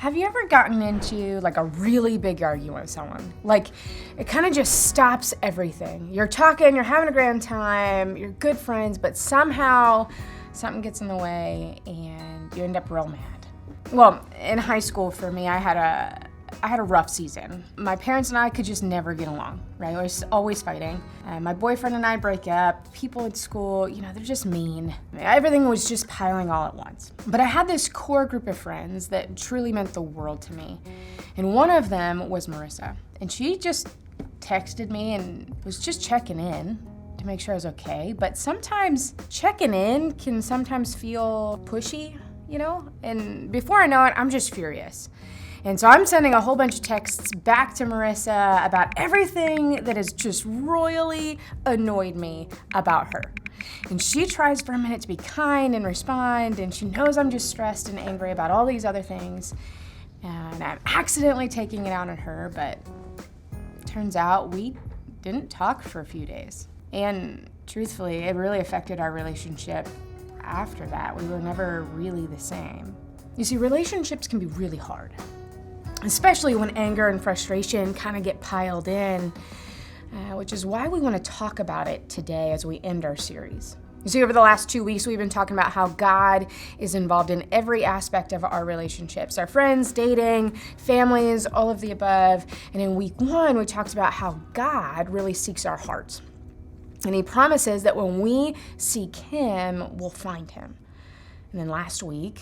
Have you ever gotten into like a really big argument with someone? Like it kind of just stops everything. You're talking, you're having a grand time, you're good friends, but somehow something gets in the way and you end up real mad. Well, in high school for me, I had a rough season. My parents and I could just never get along, right? I was always fighting. My boyfriend and I break up. People at school, they're just mean. Everything was just piling all at once. But I had this core group of friends that truly meant the world to me. And one of them was Marissa. And she just texted me and was just checking in to make sure I was okay. But sometimes checking in can sometimes feel pushy, And before I know it, I'm just furious. And so I'm sending a whole bunch of texts back to Marissa about everything that has just royally annoyed me about her. And she tries for a minute to be kind and respond, and she knows I'm just stressed and angry about all these other things. And I'm accidentally taking it out on her, but it turns out we didn't talk for a few days. And truthfully, it really affected our relationship after that. We were never really the same. You see, relationships can be really hard, especially when anger and frustration kind of get piled in, which is why we want to talk about it today as we end our series. You see, over the last 2 weeks, we've been talking about how God is involved in every aspect of our relationships, our friends, dating, families, all of the above. And in week 1, we talked about how God really seeks our hearts. And he promises that when we seek him, we'll find him. And then last week,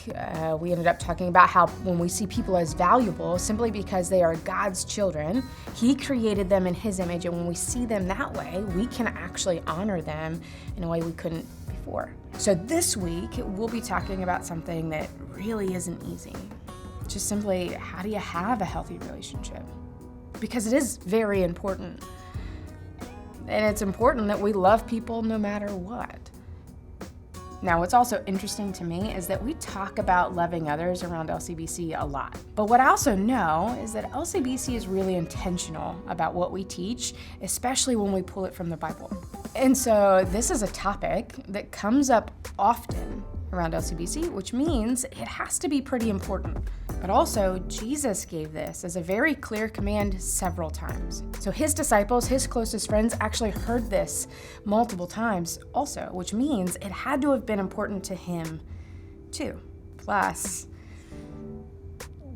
we ended up talking about how when we see people as valuable simply because they are God's children, he created them in his image. And when we see them that way, we can actually honor them in a way we couldn't before. So this week, we'll be talking about something that really isn't easy. Just simply, how do you have a healthy relationship? Because it is very important. And it's important that we love people no matter what. Now, what's also interesting to me is that we talk about loving others around LCBC a lot. But what I also know is that LCBC is really intentional about what we teach, especially when we pull it from the Bible. And so this is a topic that comes up often around LCBC, which means it has to be pretty important. But also, Jesus gave this as a very clear command several times. So his disciples, his closest friends, actually heard this multiple times also, which means it had to have been important to him too. Plus,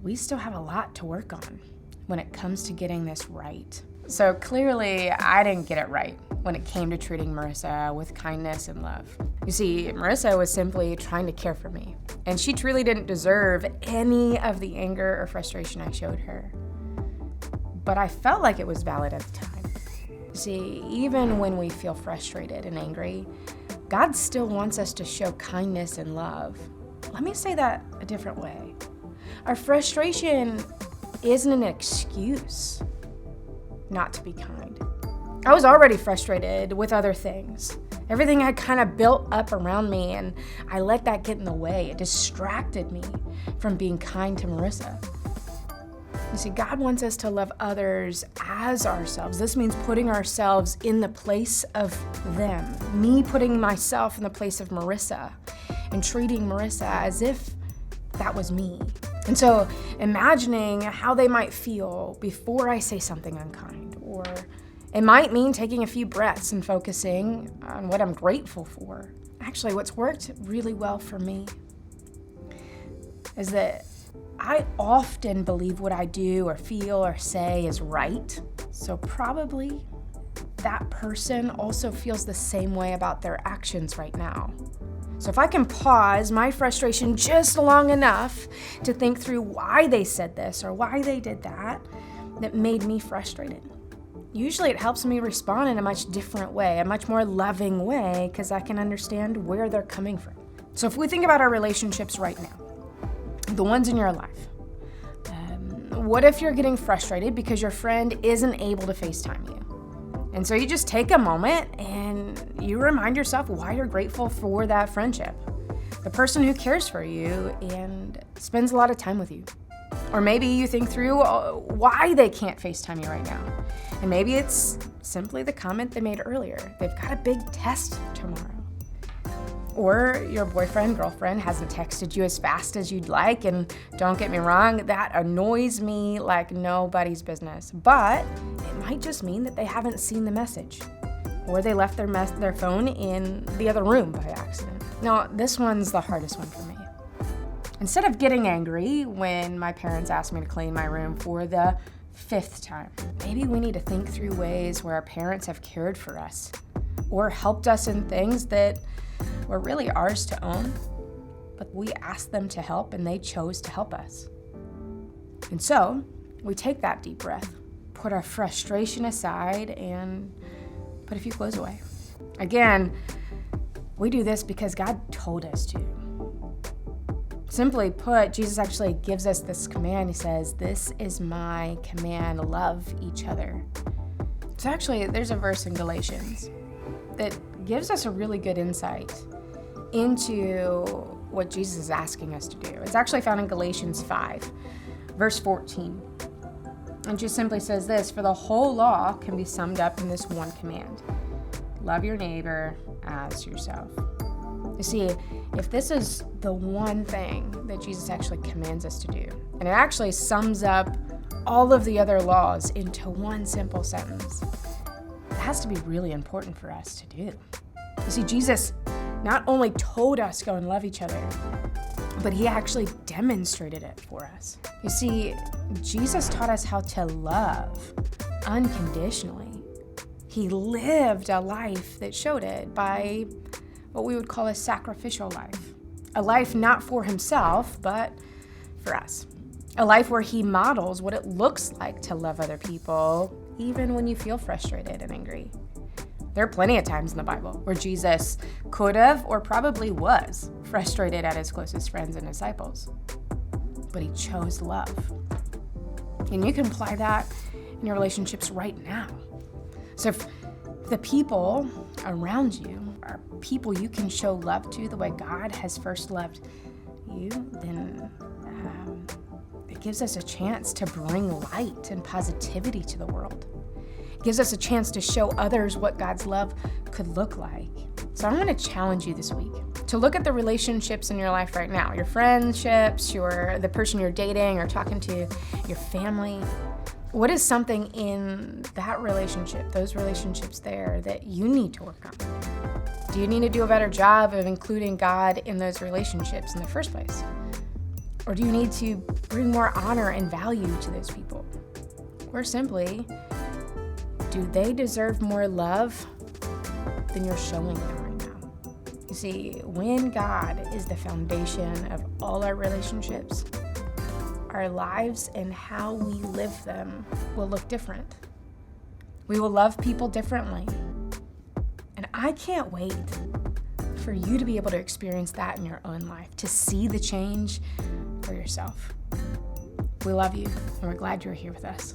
we still have a lot to work on when it comes to getting this right. So clearly, I didn't get it right when it came to treating Marissa with kindness and love. You see, Marissa was simply trying to care for me, and she truly didn't deserve any of the anger or frustration I showed her. But I felt like it was valid at the time. You see, even when we feel frustrated and angry, God still wants us to show kindness and love. Let me say that a different way. Our frustration isn't an excuse not to be kind. I was already frustrated with other things. Everything had kind of built up around me, and I let that get in the way. It distracted me from being kind to Marissa. You see, God wants us to love others as ourselves. This means putting ourselves in the place of them. Me putting myself in the place of Marissa and treating Marissa as if that was me. And so imagining how they might feel before I say something unkind, or it might mean taking a few breaths and focusing on what I'm grateful for. Actually, what's worked really well for me is that I often believe what I do or feel or say is right. So probably that person also feels the same way about their actions right now. So if I can pause my frustration just long enough to think through why they said this or why they did that made me frustrated. Usually it helps me respond in a much different way, a much more loving way, because I can understand where they're coming from. So if we think about our relationships right now, the ones in your life, what if you're getting frustrated because your friend isn't able to FaceTime you? And so you just take a moment and you remind yourself why you're grateful for that friendship, the person who cares for you and spends a lot of time with you. Or maybe you think through why they can't FaceTime you right now. And maybe it's simply the comment they made earlier. They've got a big test tomorrow. Or your boyfriend, girlfriend hasn't texted you as fast as you'd like, and don't get me wrong, that annoys me like nobody's business. But it might just mean that they haven't seen the message, or they left their phone in the other room by accident. Now, this one's the hardest one for me. Instead of getting angry when my parents asked me to clean my room for the 5th time, maybe we need to think through ways where our parents have cared for us or helped us in things that were really ours to own, but we asked them to help and they chose to help us. And so we take that deep breath, put our frustration aside, and put a few clothes away. Again, we do this because God told us to. Simply put, Jesus actually gives us this command. He says, "This is my command, love each other." So actually, there's a verse in Galatians that gives us a really good insight into what Jesus is asking us to do. It's actually found in Galatians 5, verse 14. It just simply says this: "For the whole law can be summed up in this one command. Love your neighbor as yourself." You see, if this is the one thing that Jesus actually commands us to do, and it actually sums up all of the other laws into one simple sentence, it has to be really important for us to do. You see, Jesus not only told us go and love each other, but he actually demonstrated it for us. You see, Jesus taught us how to love unconditionally. He lived a life that showed it by what we would call a sacrificial life. A life not for himself, but for us. A life where he models what it looks like to love other people, even when you feel frustrated and angry. There are plenty of times in the Bible where Jesus could have or probably was frustrated at his closest friends and disciples, but he chose love. And you can apply that in your relationships right now. So if the people around you are people you can show love to the way God has first loved you, then it gives us a chance to bring light and positivity to the world. It gives us a chance to show others what God's love could look like. So I'm going to challenge you this week to look at the relationships in your life right now, your friendships, the person you're dating or talking to, your family. What is something in that relationship, those relationships there, that you need to work on? Do you need to do a better job of including God in those relationships in the first place? Or do you need to bring more honor and value to those people? Or simply, do they deserve more love than you're showing them right now? You see, when God is the foundation of all our relationships, our lives and how we live them will look different. We will love people differently. And I can't wait for you to be able to experience that in your own life, to see the change for yourself. We love you, and we're glad you're here with us.